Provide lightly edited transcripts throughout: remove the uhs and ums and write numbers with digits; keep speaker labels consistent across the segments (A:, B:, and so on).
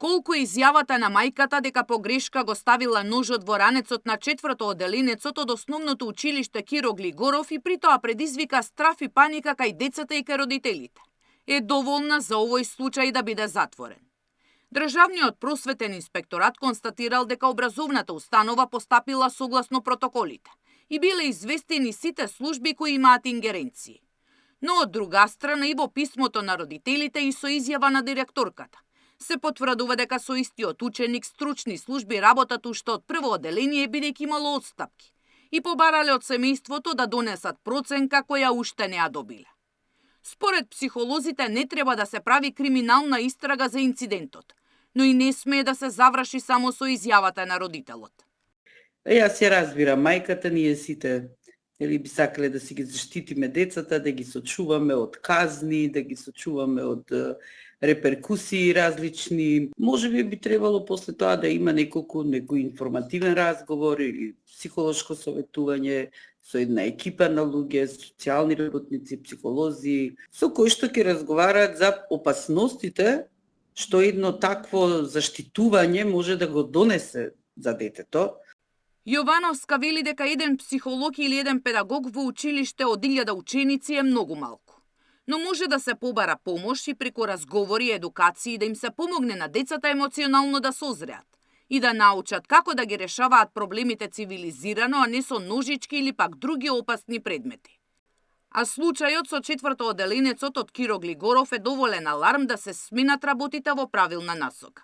A: Колку е изјавата на мајката дека погрешка го ставила ножот во ранецот на 4-то оделенецот од основното училиште Киро Глигоров и при тоа предизвика страф и паника кај децата и кај родителите, е доволна за овој случај да биде затворен. Државниот просветен инспекторат констатирал дека образовната установа постапила согласно протоколите и биле известени сите служби кои имаат ингеренции. Но од друга страна и во писмото на родителите и со изјава на директорката се потврдува дека со истиот ученик стручни служби работат уште од прво оделение бидејќи имало отстапки и побарале од семејството да донесат проценка која уште не ја добиле. Според психолозите не треба да се прави криминална истрага за инцидентот, но и не смее да се заврши само со изјавата на родителот.
B: Јас се разбирам мајката, ние сите би сакале да си ги заштитиме децата, да ги сочуваме од казни, да ги сочуваме од реперкусии различни. Можеби би требало после тоа да има некој информативен разговор или психолошко советување со една екипа на луѓе, социјални работници, психолози, со кои што ќе разговараат за опасностите што едно такво заштитување може да го донесе за детето.
A: Јовановска вели дека еден психолог или еден педагог во училиште од 1000 ученици е многу малку. Но може да се побара помош и преку разговори и едукации да им се помогне на децата емоционално да созреат и да научат како да ги решаваат проблемите цивилизирано, а не со ножички или пак други опасни предмети. А случајот со 4-то оделенецот од Киро Глигоров е доволен аларм да се сменат работите во правилна насока.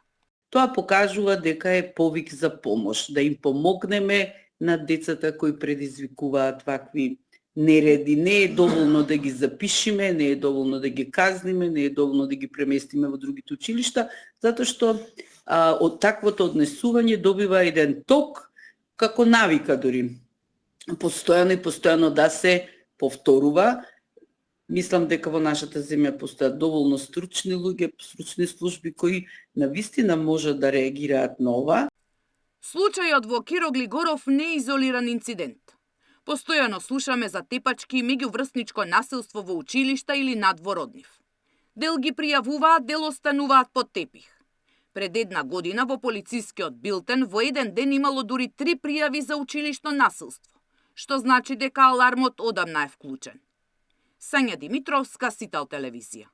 B: Тоа покажува дека е повик за помош, да им помогнеме на децата кои предизвикуваат вакви нереди. Не е доволно да ги запишиме, не е доволно да ги казниме, не е доволно да ги преместиме во другите училишта, затоа што од таквото однесување добива еден ток, како навика дури. Постојано да се повторува. Мислам дека во нашата земја постојат доволно стручни луѓе, стручни служби кои навистина можат да реагираат на ова.
A: Случајот во Киро Глигоров не е изолиран инцидент. Постојано слушаме за тепачки и меѓуврсничко насилство во училишта или надвор од нив. Дел ги пријавуваат, дел остануваат под тепих. Пред една година во полицискиот билтен во еден ден имало дури 3 пријави за училишно насилство, што значи дека алармот одамна е вклучен. Сања Димитровска, Сител телевизија.